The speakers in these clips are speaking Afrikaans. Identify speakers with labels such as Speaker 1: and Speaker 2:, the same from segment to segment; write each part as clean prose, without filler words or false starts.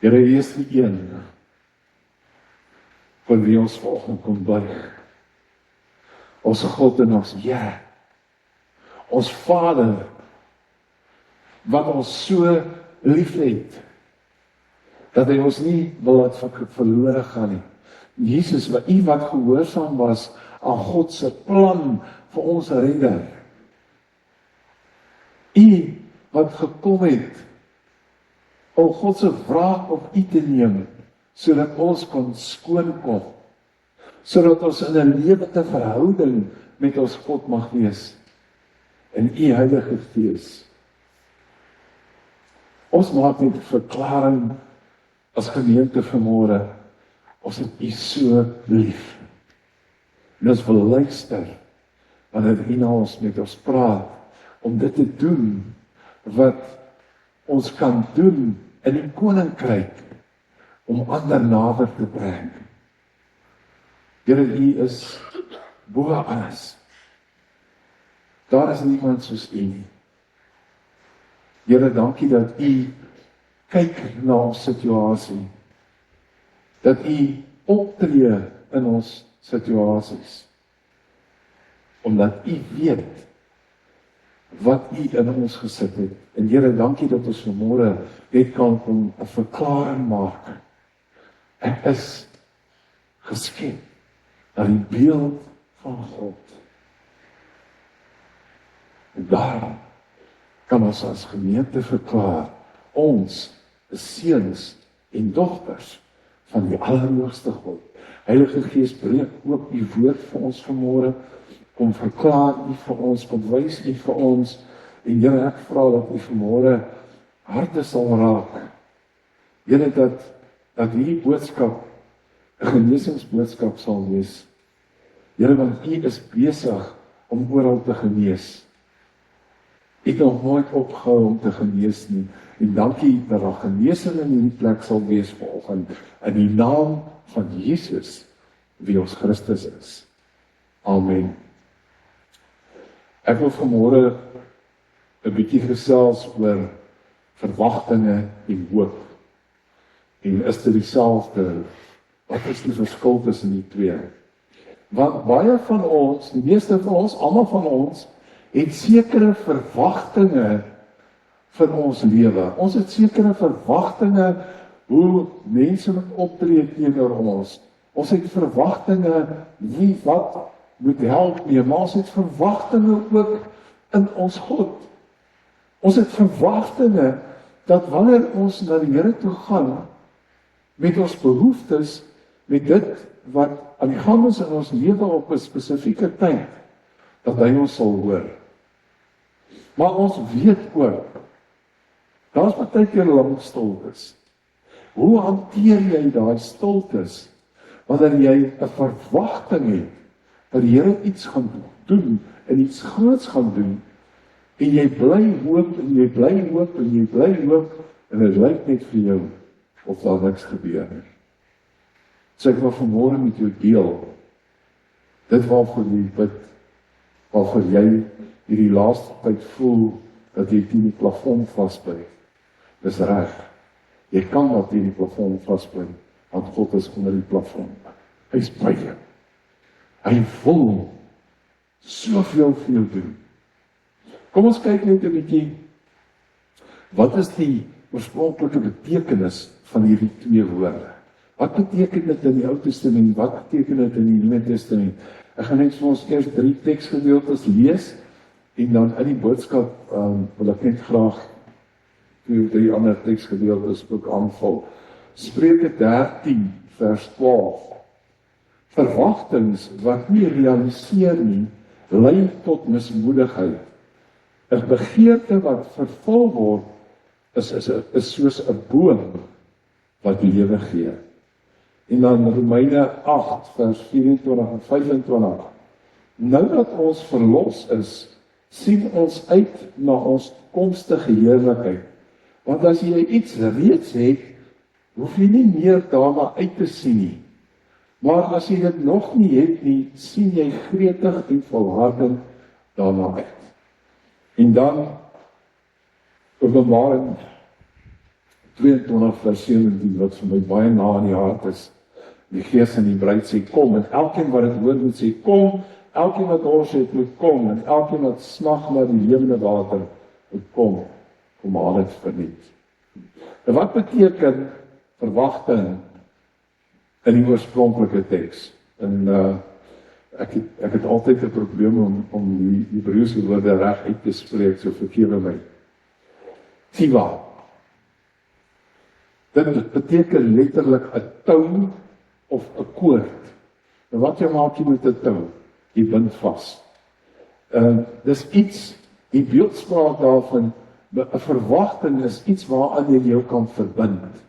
Speaker 1: Here, U is die een vir wie ons vanoggend kom buig. Ons God en ons Here, ons Vader, wat ons so lief het, dat hy ons nie wil laat verlore gaan nie. Jesus, U wat gehoorsaam was aan God se plan vir ons redder. U wat gekom het om God se wraak op U te neem, sodat ons kon skoonkom, sodat ons in 'n lewende verhouding met ons God mag wees, in U Heilige Gees. Ons maak net 'n verklaring as gemeente vanmôre, ons het U so lief. En ons wil luister, wanneer U na ons met ons praat, om dit te doen, wat ons kan doen in die koninkryk, om ander nader te bring. Here, U is bo alles. Daar is niemand soos U nie. Here, dankie dat U kyk na ons situasie, dat U optree in ons situasies, omdat U weet wat U in ons gesit het. En Here, dankie dat ons vanmôre net kan kom 'n verklaring maak. Ek is geskep na die beeld van God. En daarom kan ons as gemeente verklaar, ons is seuns en dogters van die Allerhoogste God. Heilige Gees, breek oop U woord vir ons vanmôre, kom verklaar U vir ons, kom wys U vir ons, en Here, ek vra dat U vanmôre harte sal raak. Here, dat hierdie boodskap 'n genesingsboodskap sal wees. Here, want U is besig om oral te genees. U het nog nooit opgehou om te genees nie, en dankie dat daar genesing in hierdie plek sal wees vanoggend, in die naam van Jesus, wie ons Christus is. Amen. Ek wil vanmôre 'n bietjie gesels oor verwagtinge en hoop. En is dit dieselfde? Wat is die verskil tussen die twee? Want baie van ons, die meeste van ons, almal van ons, het sekere verwagtinge vir ons lewe. Ons het sekere verwagtinge hoe mense moet optree teenoor ons. Ons het verwagtinge wie wat moet help nie, maar ons het verwagtinge ook in ons God. Ons het verwagtinge dat wanneer ons na die Here toe gaan met ons behoeftes, met dit wat aan die gang is in ons lewe op 'n spesifieke tyd, dat hy ons sal hoor. Maar ons weet ook, daar's baie keer lang stiltes. Hoe hanteer jy daai stiltes wanneer jy 'n verwagting het dat die Here iets gaan doen en iets groots gaan doen, en jy bly hoop en jy bly hoop en jy bly hoop, en dit lyk net vir jou of daar niks gebeur nie. So ek wil vanmôre met jou deel, dit waarvoor jy bid, waarvoor jy hierdie laaste tyd voel, dat jy teen die plafon vasbyt. Dis reg, jy kan dat teen die plafon vasbyt, want God is onder die plafon. Hy is by jou. Hy wil soveel vir jou doen. Kom ons kyk net 'n bietjie, wat is die oorspronklike betekenis van hierdie twee woorde? Wat beteken dit in die Ou Testament? Wat beteken dit in die Nuwe Testament? Ek gaan net vir ons eers 3 teksgedeeltes lees, en dan in die boodskap wil ek net graag 2 of 3 ander teksgedeeltes ook aanval. Spreuke 13 vers 12. Verwagtings wat nie realiseer nie, lei tot mismoedigheid. 'n begeerte wat vervul word, is soos 'n boom wat lewe gee. En dan Romeine 8 vers 24 en 25. Nou dat ons verlos is, sien ons uit na ons toekomstige heerlikheid. Want as jy iets reeds het, hoef jy nie meer daarna uit te sien nie. Maar as jy dit nog nie het nie, sien jy gretig en volhardend daarna uit. En dan Openbaring 22 vers 17, wat vir my baie na in die hart is. Die Gees en die bruid sê, kom, en elkeen wat dit hoor moet sê, kom, elkeen wat dors het moet kom, en elkeen wat smag na die lewende water moet kom, kom haal dit verniet. En wat beteken verwagting in die oorspronklike teks? En ek het altyd 'n probleem om die Hebreëse woorde reg uit te spreek, so vergewe my. Tiva. Dit beteken letterlik 'n tou of 'n koord. En wat jy maak jy met 'n tou? Jy bind vas. Dis iets, die beeldspraak daarvan, 'n verwagting is iets waaraan jy jou kan verbind.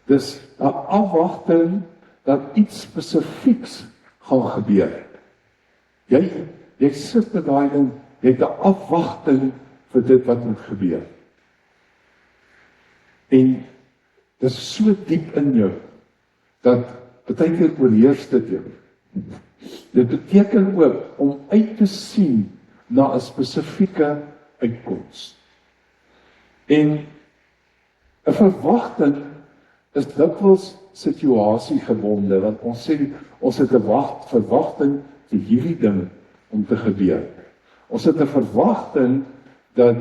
Speaker 1: Dis 'n afwagting dat iets spesifieks gaan gebeur. Jy sit met daai ding, jy het 'n afwagting vir dit wat moet gebeur. En dis so diep in jou, dat baie keer oorheers dit jou. Dit beteken ook om uit te sien na 'n spesifieke uitkoms. En 'n verwagting is dikwels situasiegebonde, want ons sê, ons het 'n verwagting vir hierdie ding om te gebeur. Ons het 'n verwagting dat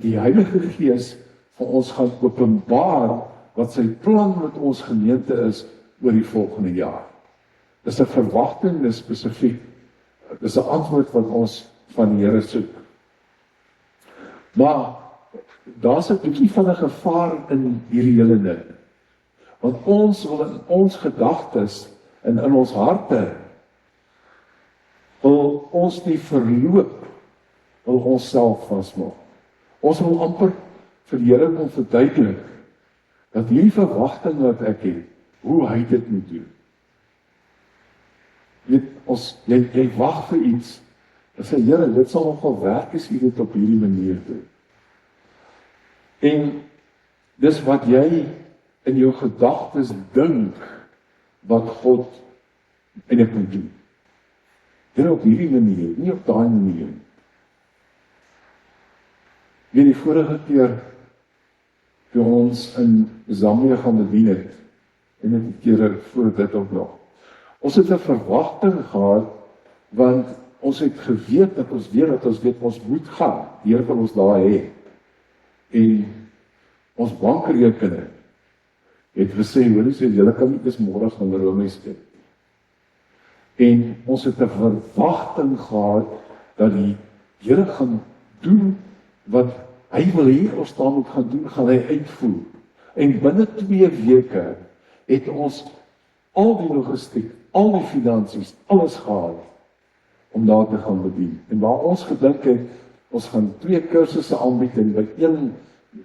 Speaker 1: die Heilige Gees vir ons gaan openbaar wat sy plan met ons gemeente is oor die volgende jaar. Dis 'n verwagting, dis spesifiek. Dis 'n antwoord wat ons van die Here soek. Maar daar's 'n bietjie van 'n gevaar in hierdie hele ding. Want ons wil in ons gedagtes en in ons harte wil ons nie verloop, wil ons self vasmaak. Ons wil amper vir die Here kon verduidelik dat hierdie verwagting wat ek het, hoe hy dit moet doen. Jy wag vir iets, en sê, Here, dit sal nogal werk as jy dit op hierdie manier doen. En dis wat jy in jou gedagtes dink, wat God eintlik moet doen. Dit op hierdie manier, nie op daai manier. Wie die vorige keer toe ons in Zambia gaan bedien het, en 'n keer voor dit ook nog. Ons het 'n verwagting gehad, want ons het geweet dat ons weet ons moet gaan. Die Here wil ons daar hê. En ons bankrekening het gesê, hoor sê, julle kan nie eens môre gaan Rome toe. En ons het 'n verwagting gehad dat die Here gaan doen wat hy wil hê ons daar moet gaan doen, gaan hy uitvoer. En binne 2 weke het ons al die logistiek, al die finansies, alles gehad om daar te gaan bedien. En waar ons gedink het, ons gaan 2 kursusse aanbied en by 1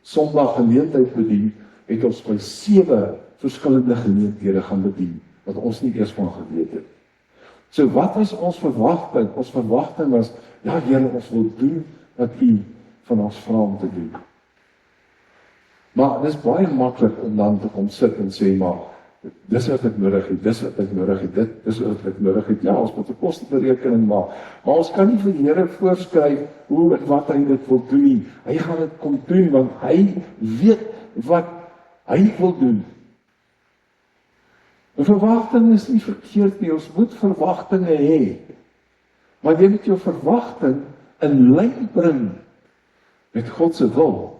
Speaker 1: Sondag geleentheid bedien, het ons by 7 verskillende geleenthede gaan bedien, wat ons nie eers van geweet het. So wat was ons verwagting? Ons verwagting was, ja Here, ons wil doen wat U van ons vra om te doen. Maar dit is baie maklik om dan te kom sit en sê, maar dis wat ek nodig het, dis wat ek nodig het, dit is wat ek nodig het. Ja, ons moet 'n kosteberekening maak, maar ons kan nie vir die Here voorskryf hoe en wat hy dit wil doen nie. Hy gaan dit kom doen, want hy weet wat hy wil doen. 'n Verwagting is nie verkeerd nie, ons moet verwagtinge hê. Maar jy moet jou verwagting in lyn bring met God se wil.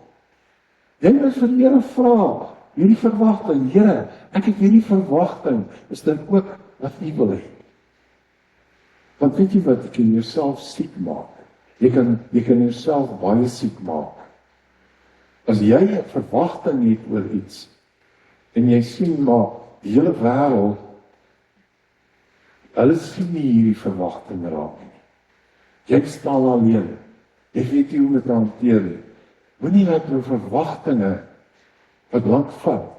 Speaker 1: Jy moet vir die Here vra, hierdie verwagting, Here, ek het hierdie verwagting, is dit ook wat U wil hê? Want weet jy wat, jy kan jouself siek maak. Jy kan jouself baie siek maak. As jy 'n verwagting het oor iets, en jy sien maar, die hele wêreld, hulle sien nie hierdie verwagting raak nie. Jy staan alleen. Jy weet nie hoe om dit te hanteer nie. Moenie laat jou verwagtinge wat lank vat,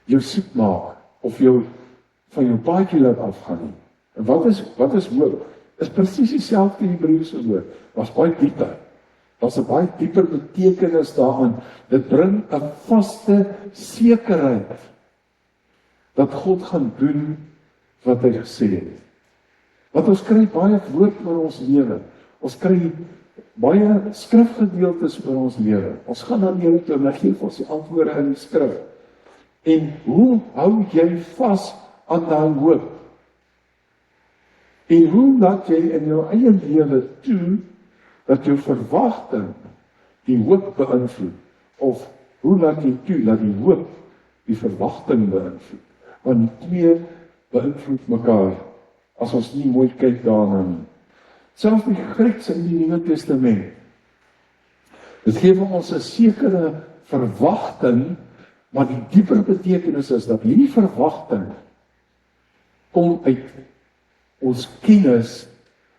Speaker 1: jou siek maak, of jou van jou paadjie laat afgaan nie. En wat is hoop? Is presies dieselfde Hebreëse woord, was baie dieper. Daar's 'n baie dieper betekenis daaraan. Dit bring 'n vaste sekerheid dat God gaan doen wat hy gesê het. Want ons kry baie woord oor ons lewe. Ons kry baie skrifgedeeltes oor ons lewe. Ons gaan na die Here toe en hy gee vir ons die antwoorde in die skrif. En hoe hou jy vas aan daai hoop? En hoe laat jy in jou eie lewe toe dat jou verwagting die hoop beïnvloed? Of hoe laat jy toe dat die hoop die verwagting beïnvloed? Want die twee beïnvloed mekaar as ons nie mooi kyk daarna nie. Selfs die Grieks in die Nuwe Testament. Dit gee vir ons 'n sekere verwagting, maar die dieper betekenis is dat hierdie verwagting kom uit ons kennis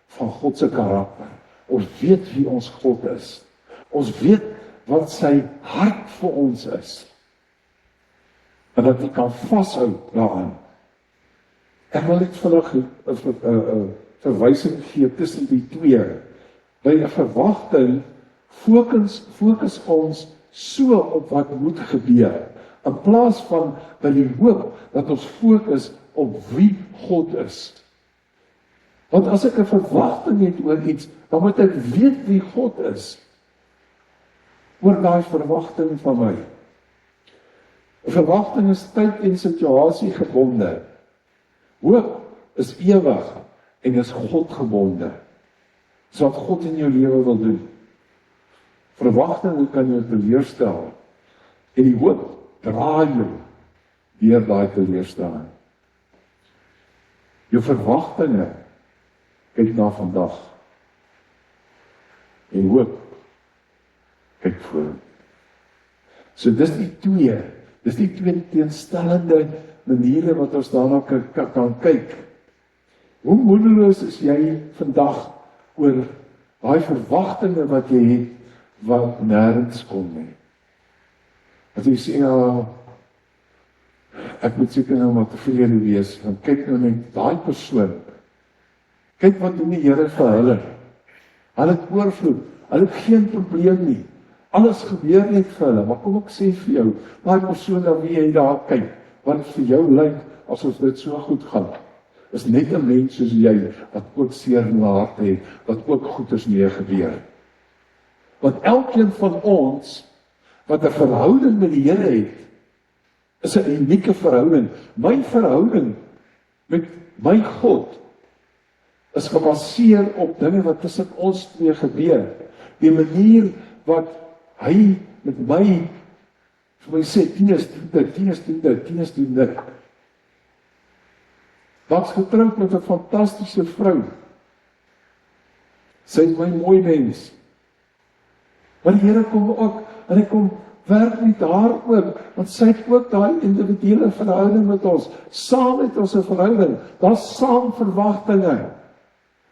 Speaker 1: van God se karakter. Ons weet wie ons God is. Ons weet wat sy hart vir ons is. En dat jy kan vashou daaraan. Ek wil net vandag 'n verwysing gee tussen die twee. By 'n verwagting fokus ons so op wat moet gebeur, in plaas van by die hoop dat ons fokus op wie God is. Want as ek 'n verwagting het oor iets, dan moet ek weet wie God is. Oor daai verwagting van my. 'n Verwagting is tyd en situasie gebonde. Hoop is ewig en is God gebonde. Dis wat God in jou lewe wil doen. Verwagting kan jou teleurstel. En die hoop draai jou deur daai teleurstelling. Jou verwagtinge kyk na vandag. En hoop kyk voor. So dis die twee teenstellende maniere wat ons daarna kan kyk. Hoe moedeloos is jy vandag oor daai verwagtinge wat jy het wat nêrens kom nie? As jy sê, ja, ek moet seker nou maar tevrede wees, dan kyk nou net daai persoon. Kyk wat doen die Here vir hulle. Hulle het oorvloed, hulle het geen probleem nie. Alles gebeur net vir hulle, maar kom ek sê vir jou, daai persoon na wie jy daar kyk, wat vir jou lyk asof dit so goed gaan, is net 'n mens soos jy, wat ook seer in haar hart het, wat ook goeders mee gebeur. Want elkeen van ons, wat 'n verhouding met die Here het, is 'n unieke verhouding. My verhouding met my God is gebaseer op dinge wat tussen ons twee gebeur. Die manier wat hy met my vir my sê, Tinus doen dit. Wat's getroud met 'n fantastiese vrou. Sy is my mooi mens. Maar die Here kom ook, en hy kom werk met haar ook, want sy het ook daai individuele verhouding met ons. Saam met ons 'n verhouding, daar's saam verwagtinge.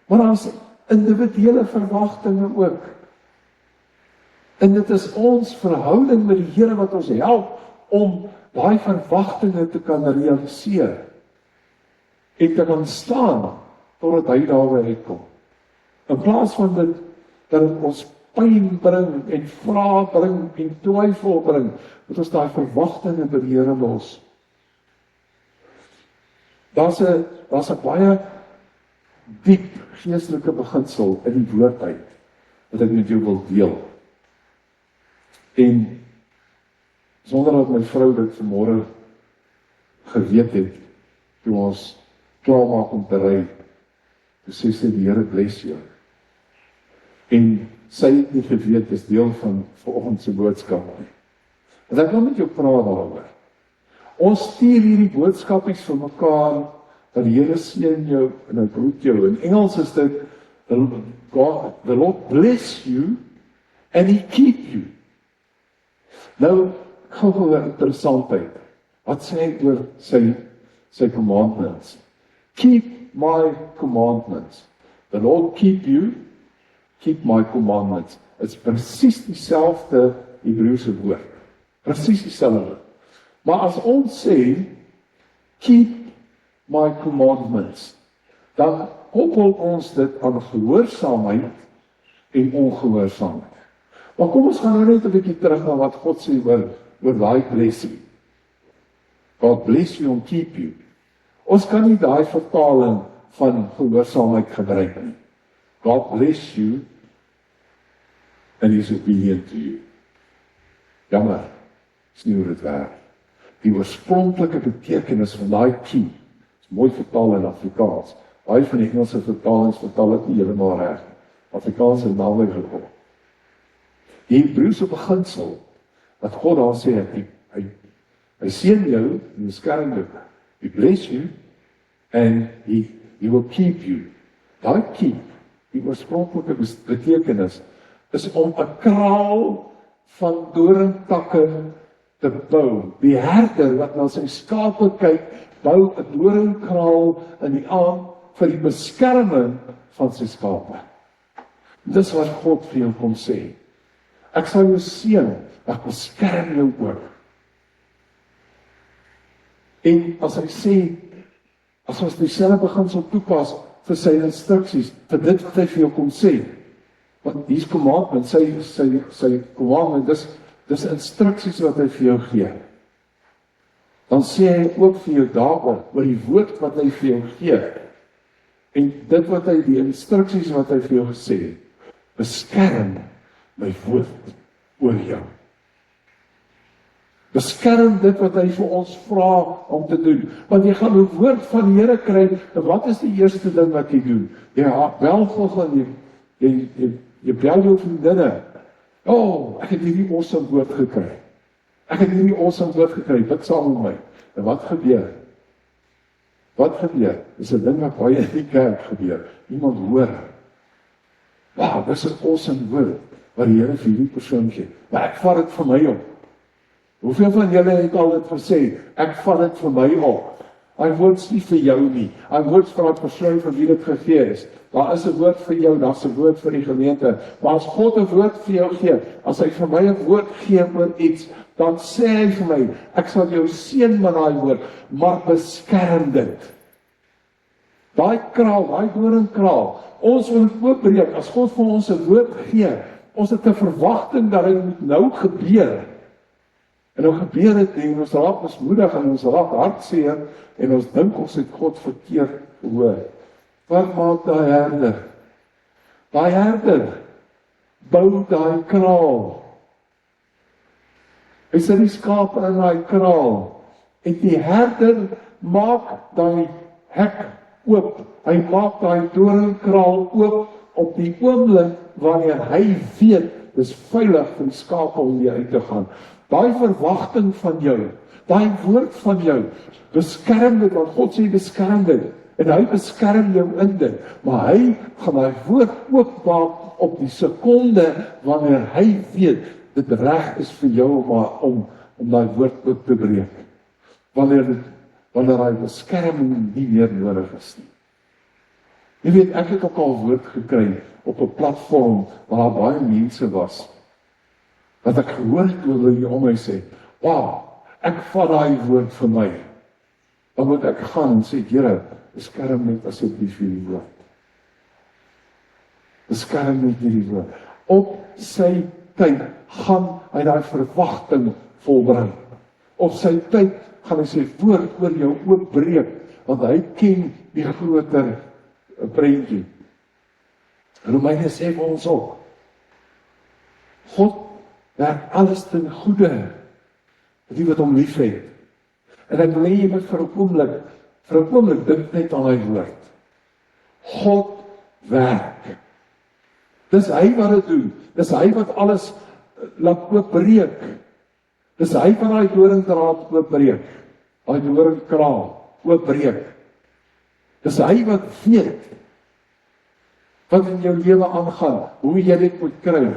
Speaker 1: Maar daar's individuele verwagtinge ook. En dit is ons verhouding met die Here wat ons help om daai verwagtinge te kan realiseer. En te kan staan totdat hy daarby uitkom. In plaas van dit dat ons pyn bring en vrae bring en twyfel bring, moet ons daai verwagtinge by die Here los. Daar's 'n baie diep geestelike beginsel in die woord uit wat ek met jou wil deel. En sonder dat my vrou dit vanmôre geweet het, toe ons klaar maak om te ry, toe sê sy, die Here bless jou. En sy het nie geweet, dis deel van vanoggend se boodskap nie. En ek wil met jou praat daaroor. Ons stuur hierdie boodskapies vir mekaar, dat die Here seën jou en hy groet jou. In Engels is dit, the Lord bless you and He keep you. Nou, gou 'n interessantheid. Wat sê hy oor sy commandments? Keep my commandments. The Lord keep you, keep my commandments. It's presies dieselfde Hebreëse woord. Presies dieselfde. Maar as ons sê, keep my commandments, dan koppel ons dit aan gehoorsaamheid en ongehoorsaamheid. Maar kom ons gaan nou net 'n bietjie terug na wat God sê oor daai blessing. God bless you and keep you. Ons kan nie daai vertaling van gehoorsaamheid gebruik nie. God bless you and he's obedient to you. Jammer, is nie hoe dit werk. Die oorspronklike betekenis van daai key, is mooi vertaal in Afrikaans. Baie van die Engelse vertalings vertaal dit nie heeltemal reg. Afrikaans het naby gekom. Die Hebreëse beginsel, wat God daar sê, hy seën jou, en beskerm jou, he bless you, and he will keep you. Daai keep, die oorspronklike betekenis, is om 'n kraal van doringtakke te bou. Die herder wat na sy skape kyk, bou 'n doringkraal in die aand vir die beskerming van sy skape. Dis wat God vir jou kom sê. Ek sal jou seën, ek beskerm jou ook. En as hy sê, as ons dieselfde beginsel toepas vir sy instruksies, vir dit wat hy vir jou kom sê, want hier's commandment, sy commandment, dis instruksies wat hy vir jou gee. Dan sê hy ook vir jou daarop, oor die woord wat hy vir jou gee, en dit wat hy, die instruksies wat hy vir jou gesê het, beskerm my woord oor jou. Beskerm dit wat hy vir ons vra om te doen. Want jy gaan 'n woord van die Here kry, en wat is die eerste ding wat jy doen? Jy bel volgens jy bel jou vriendinne. Ek het hierdie awesome woord gekry. Ek het hierdie awesome woord gekry, bid saam met my. En wat gebeur? Wat gebeur? Dis 'n ding wat baie in die kerk gebeur. Iemand hoor, wow, dis 'n awesome woord, wat die Here vir hierdie persoon gee. Maar ek vat dit vir my op. Hoeveel van julle het al dit gesê, ek vat dit vir my op. Hy woord nie vir jou nie. Hy woord vir die persoon vir wie dit gegee is. Daar is 'n woord vir jou, daar's 'n woord vir die gemeente. Maar as God 'n woord vir jou gee, as hy vir my 'n woord gee oor iets, dan sê hy vir my, ek sal jou seën met daai woord, maar beskerm dit. Daai kraal, daai doringkraal, ons wil dit oopbreek. As God vir ons 'n woord gee, ons het 'n verwagting dat dit moet nou gebeur. En nou gebeur dit nie, en ons raak mismoedig en ons raak hartseer en ons dink ons het God verkeerd gehoor. Wat maak daai herder? Daai herder bou daai kraal. Hy sit die skape in daai kraal. En die herder maak daai hek oop. Hy maak daai doringkraal oop op die oomblik wanneer hy weet dis veilig vir die skape om hier uit te gaan. Daai verwagting van jou, daai woord van jou, beskerm dit, want God sê beskerm dit, en hy beskerm jou in dit, maar hy gaan daai woord oopmaak op die sekonde, wanneer hy weet, dit reg is vir jou om daai woord oop te breek, wanneer hy beskerming nie meer nodig is nie. Jy weet, ek het ook al woord gekry, op 'n platform, waar baie mense was, wat ek gehoor het oor hulle om my sê, wow, ek vat daai woord vir my. Dan moet ek gaan en sê, Here, beskerm net asseblief hierdie woord. Beskerm net hierdie woord. Op sy tyd gaan hy daai verwagting volbring. Op sy tyd gaan hy sy woord oor jou oopbreek, want hy ken die groter prentjie. Romeine sê vir ons ook, God werk alles ten goeie, die wat hom lief het. En ek wil hê jy moet vir 'n oomblik dink net aan hy woord. God werk. Dis hy wat dit doen. Dis hy wat alles laat oopbreek. Dis hy wat daai doringdraad oopbreek. Daai doringkraal oopbreek. Dis hy wat weet wat in jou lewe aangaan, hoe jy dit moet kry.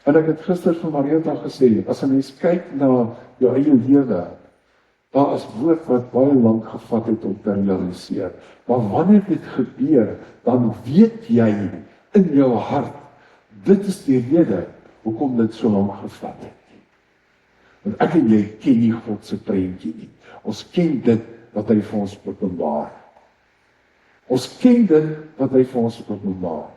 Speaker 1: En ek het gister vir Marieta gesê, as 'n mens kyk na jou eie lewe, daar is woord wat baie lank gevat het om te realiseer. Maar wanneer dit gebeur, dan weet jy in jou hart, dit is die rede hoekom dit so lank gevat het. Want ek en jy ken nie God se prentjie nie. Ons ken dit wat hy vir ons openbaar. Ons ken dit wat hy vir ons openbaar.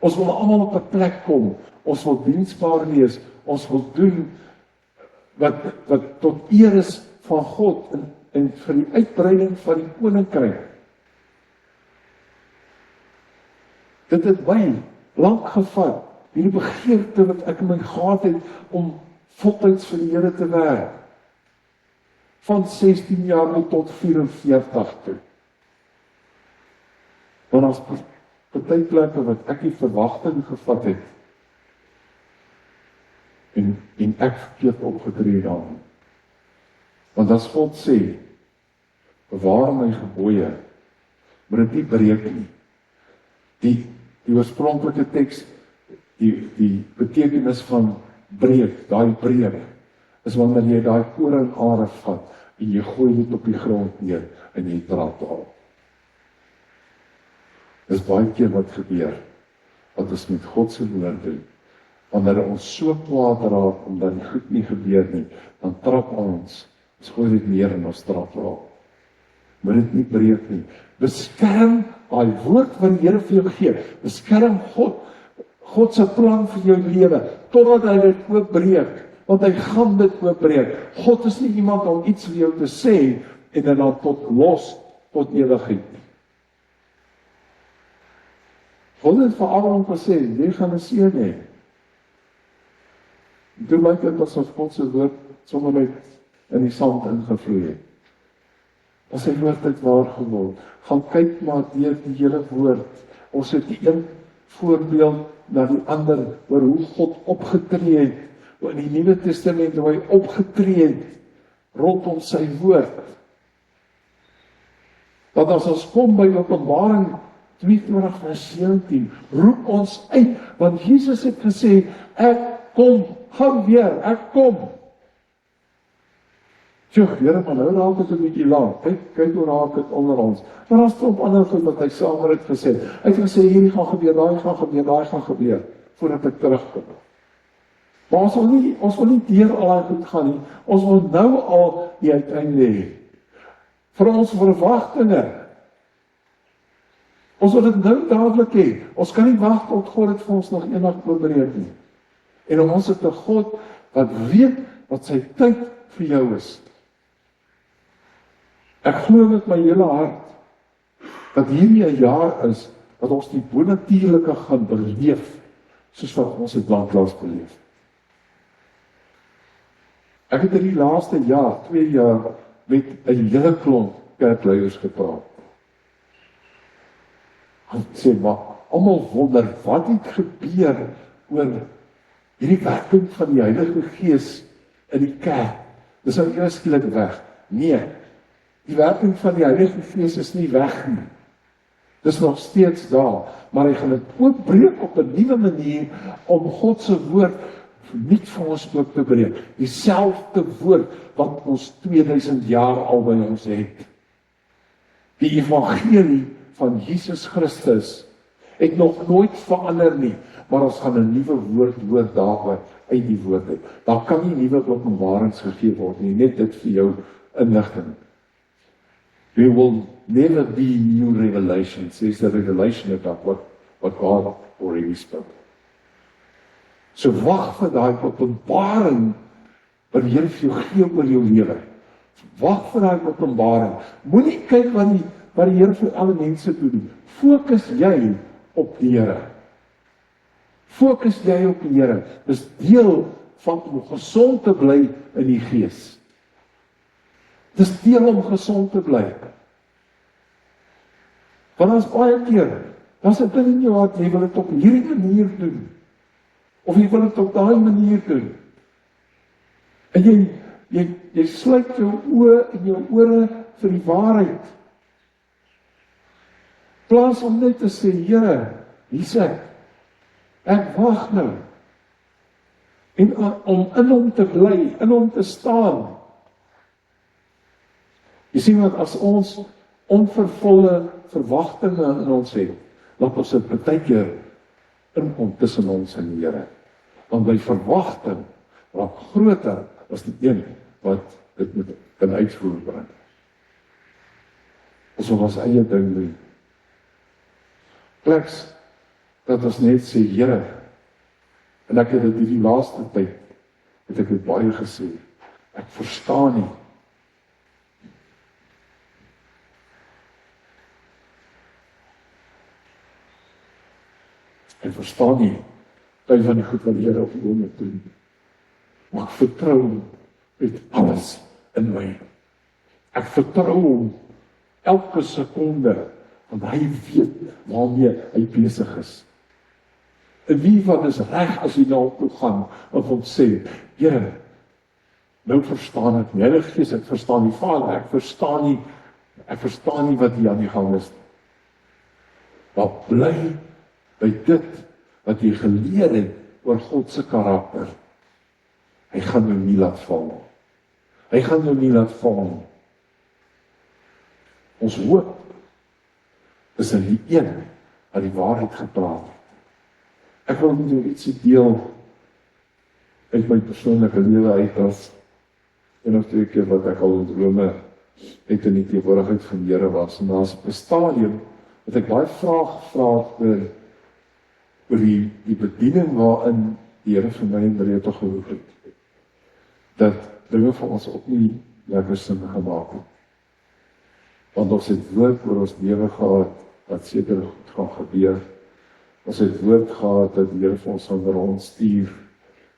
Speaker 1: Ons wil almal op 'n plek kom. Ons wil diensbaar wees. Ons wil doen wat tot eer is van God en vir die uitbreiding van die koninkryk. Dit het baie lank gevat hierdie begeerte wat ek in my gehad het, om voltyds vir die Here te werk. Van 16 jaar tot 44 toe. Want as party plekke wat ek die verwagting gevat het, en ek verkeerd opgetree daarin. Want as God sê, bewaar my gebooie, maar dit nie breek nie. Die oorspronklike teks, die betekenis van breek, daai breek, is wanneer jy daai koringare vat, en jy gooi dit op die grond neer, en jy trap daarop. Dis baie keer wat gebeur, wat ons met God se woord doen. Wanneer ons so kwaad raak, omdat die goed nie gebeur nie, dan trap ons gooi dit neer en ons trap raak. Maar dit nie breek nie. Beskerm daai woord wat die Here vir jou gee. Beskerm God se plan vir jou lewe, totdat hy dit oopbreek, want hy gaan dit oopbreek. God is nie iemand om iets vir jou te sê, en dan tot los, tot ewigheid. God het vir Abraham gesê, jy gaan 'n seun hê. Toe lyk dit asof God se woord sommer net in die sand ingevloei het. As sy woord het waar geword, gaan kyk maar deur die hele woord. Ons het die een voorbeeld na die ander, oor hoe God opgetree het, in die Nuwe Testament, hoe hy opgetree het, rondom sy woord. Dat as ons kom by Openbaring 22:17, roep ons uit, want Jesus het gesê, ek kom, gaan weer, ek kom. Sjoe, Here, maar nou raak het 'n bietjie lank. Kyk hoe raak het onder ons. Maar daar staan op ander goed wat hy saam het gesê. Hy het gesê, hierdie gaan gebeur, daai gaan gebeur, daai gaan gebeur, voordat ek terugkom. Maar ons wil nie deur al daai goed gaan nie. Ons wil nou al die uiteinde hê. Vir ons verwagtinge. Ons wil dit nou dadelik hê. Ons kan nie wag tot God dit vir ons nog eendag voorberei nie. En ons het 'n God wat weet wat sy tyd vir jou is. Ek glo met my hele hart dat hierdie 'n jaar is wat ons die bonatuurlike gaan beleef, soos wat ons dit lanklaas beleef. Ek het in die laaste jaar, 2 jaar, met 'n hele klomp kerkleiers gepraat. En sê, maar almal wonder, wat het gebeur oor hierdie werking van die Heilige Gees in die kerk? Dis nou eers skielik weg. Nee, die werking van die Heilige Gees is nie weg nie. Dis nog steeds daar, maar hy gaan dit oopbreek op 'n nuwe manier om God se woord nie vir ons oop te breek. Dieselfde woord wat ons 2000 jaar al by ons het. Die evangelie van Jesus Christus het nog nooit verander nie, maar ons gaan 'n nuwe woord hoor daarby uit die woord uit. Daar kan nie nuwe openbarings gegee word nie, net dit vir jou inligting. There will never be new revelations. There's the revelation about what God already spoke. So wag vir daai openbaring wat die Here vir jou gee oor jou lewe. Wag vir daai openbaring. Moenie kyk wat die Here vir alle mense doen. Fokus jy op die Here. Fokus jy op die Here. Dis deel van om gesond te bly in die gees. Dis deel om gesond te bly. Want as baie keer, dan sit dit in jou hart, jy wil dit op hierdie manier doen. Of jy wil dit op daai manier doen. En jy sluit jou oë en jou ore vir die waarheid. Plaas om net te sê, Here, hier's ek. Ek wag nou. En om in hom te bly, in hom te staan. Jy sien wat as ons onvervulde verwagtinge in ons het, laat ons dit baie keer inkom tussen ons en die Here. Want by verwagting raak groter as die een wat dit moet kan uitvoer bring. Ons wil ons eie ding doen. Pleks dat ons net sê, Here, en ek het dit die laaste tyd, het ek dit baie gesê, ek verstaan nie. Ek verstaan nie Een van die goed wat die Here op die oomblik doen. Maar ek vertrou met alles in my. Ek vertrou hom elke sekonde, want hy weet waarmee hy besig is. En wie van is reg as hy na hom toe gaan en hom sê, Here, nou verstaan ek nie, Heilige Gees, ek verstaan nie, Vader, ek verstaan nie wat hier aan die gang is. Maar bly by dit wat jy geleer het oor God se karakter. Hy gaan jou nie laat val nie. Hy gaan jou nie laat val nie. Ons hoop is in die een wat die waarheid gepraat het. Ek wil met jou ietsie deel uit my persoonlike lewe uit as een of twee keer wat ek al in drome het in die teenwoordigheid van die Here was. En daar's 'n stadium wat ek baie vrae gevra het oor die bediening waarin die Here vir my en Marita geroep het. Dat dinge vir ons ook nie lekker sin gemaak het. Want ons het woord oor ons lewe gehad, wat seker goed gaan gebeur. Ons het woord gehad dat die Here vir ons gaan rondstuur.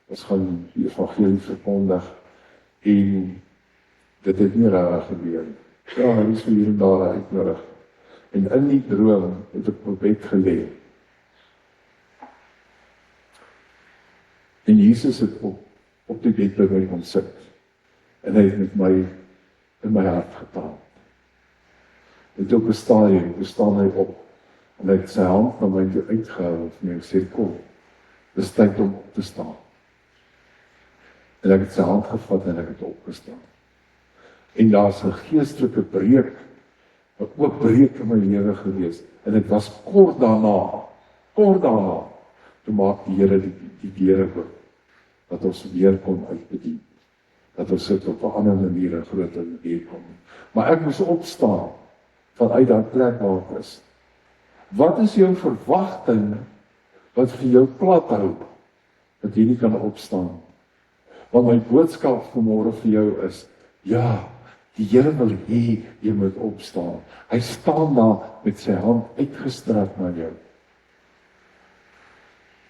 Speaker 1: Ons gaan die evangelie verkondig. En dit het nie reg gebeur. Ja, hy is hier en daar uitnodig. En in die droom het ek op bed gelê. En Jesus het op die bed by my kom sit. En hy het met my in my hart gepraat. En toe op 'n stadium staan hy op en hy het sy hand na my toe uitgehou en vir my gesê, kom, dis tyd om op te staan. En ek het sy hand gevat en ek het opgestaan. En daar's 'n geestelike breek, 'n oopbreek in my lewe gewees. En dit was kort daarna, toe maak die Here die deure oop, dat ons weer kon uitbedien. Dat ons sit op 'n ander manier en groter manier kom. Maar ek moes opstaan vanuit daai plek waar ek is. Wat is jou verwagting wat vir jou plat hou, dat jy nie kan opstaan? Want my boodskap vanmôre vir jou is, ja, die Here wil hê jy moet opstaan. Hy staan daar met sy hand uitgestrek na jou.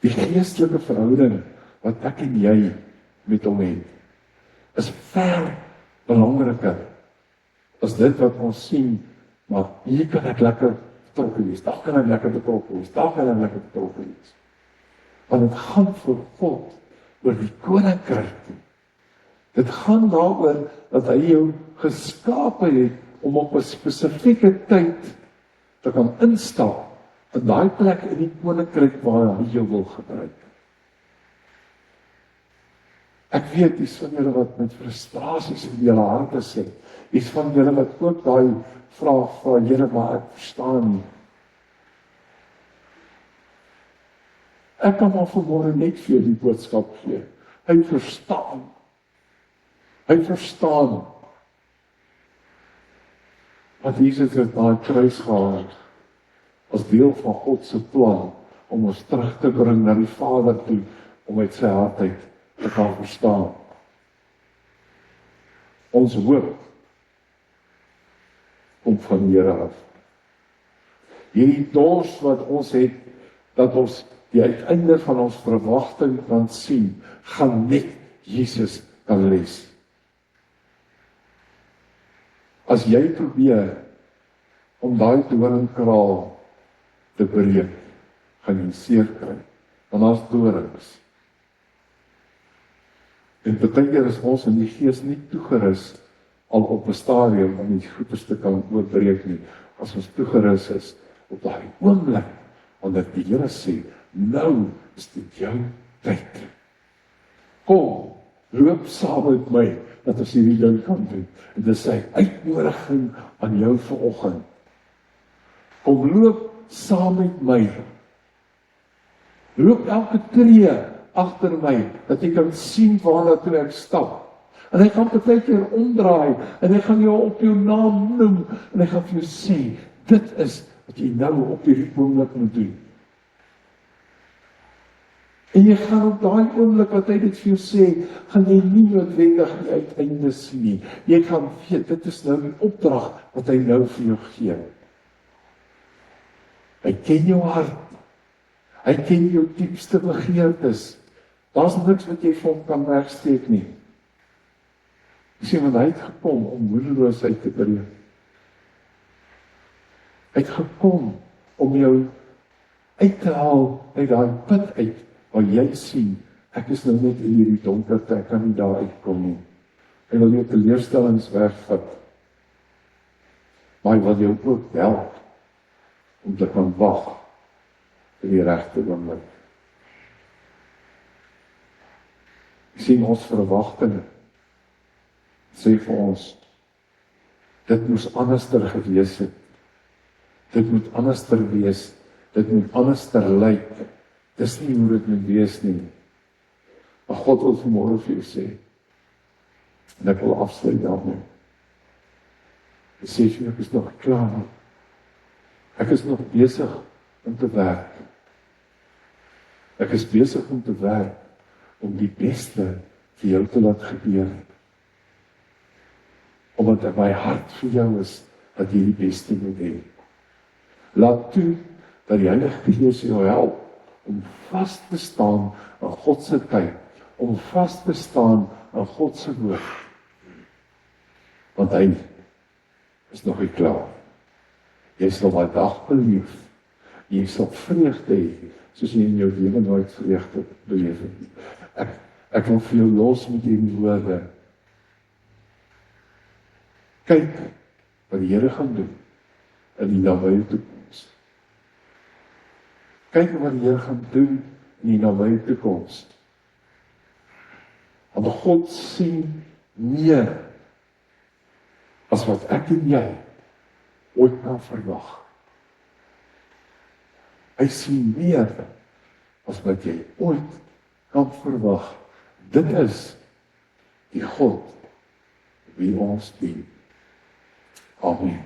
Speaker 1: Die geestelike verhouding wat ek en jy met hom het, is ver belangriker as dit wat ons sien, maar hier kan ek lekker betrokke wees, daar kan ek lekker betrokke wees, daar kan ek lekker betrokke wees. Want dit gaan vir God oor die koninkryk. Dit gaan daaroor dat hy jou geskape het om op 'n spesifieke tyd te kan instap in daai plek in die koninkryk waar hy jou wil gebruik. Ek weet dis van julle wat met frustrasies in julle harte sit. Dis van julle wat ook daai vraag vra, Here, maar ek verstaan nie. Ek kan maar vanmôre net vir die boodskap gee. Hy verstaan. Hy verstaan. Want Jesus het daai kruis gehaal as deel van God se plan om ons terug te bring na die Vader toe, om uit sy hart uit te kan verstaan. Ons hoop kom van die Here af. Hierdie dors wat ons het, dat ons die uiteinde van ons verwagting kan sien, gaan net Jesus kan lees. As jy probeer om daai doringkraal te breek, gaan jy seer kry, want daar's dorings. En baie keer is ons in die gees nie toegerus al op 'n stadium om die goeders te kan oopbreek nie. As ons toegerus is op daai oomblik, wanneer die Here sê, nou is dit jou tyd. Kom, loop saam met my, dat ons hierdie ding kan doen. En dit is sy uitnodiging aan jou vanoggend. Kom loop saam met my. Loop elke tree agter my, dat jy kan sien waarna toe ek stap. En hy gaan baie keer omdraai, en hy gaan jou op jou naam noem, en hy gaan vir jou sê, dit is wat jy nou op hierdie oomblik moet doen. En jy gaan op daai oomblik wat hy dit vir jou sê, gaan jy nie noodwendig die uiteinde sien nie. Jy gaan weet, dit is nou die opdrag wat hy nou vir jou gee. Hy ken jou hart. Hy ken jou diepste begeertes. Daar's niks wat jy vir hom kan wegsteek nie. Jy sien, want hy het gekom om moedeloosheid te breek. Hy het gekom om jou uit te haal uit daai put uit, waar jy sien, ek is nou net in hierdie donkerte, ek kan nie daar uitkom nie. Hy wil jou teleurstellings wegvat, maar hy wil jou ook help, om te kan wag, vir die regte oomblik. Jy sien, ons verwagtinge, sê vir ons, dit moes anderster gewees het, dit moet anderster wees, dit moet anderster lyk, dis nie hoe dit moet wees nie. Maar God wil vanmôre vir jou sê, en ek wil afsluit daarmee. Hy sê vir jou, ek is nog klaar nie. Ek is nog besig om te werk. Ek is besig om te werk, om die beste vir jou te laat gebeur. Omdat my hart vir jou is, dat jy die beste moet hê. Laat toe, dat die Heilige Gees jou help, om vast te staan aan God se tyd, om vast te staan aan God se woord. Want hy is nog nie klaar. Jy sal daai dag beleef, jy sal vreugde hê, soos jy in jou lewe nooit vreugde beleef het. Ek wil vir jou los met hierdie woorde. Kyk wat die Here gaan doen in die nabye toekoms. Kyk wat die Here gaan doen in die nabye toekoms. Want God sien meer as wat ek en jy ooit kan verwag. Hy sien meer as wat jy ooit kan verwag. Dit is die God wie ons dien. Amen.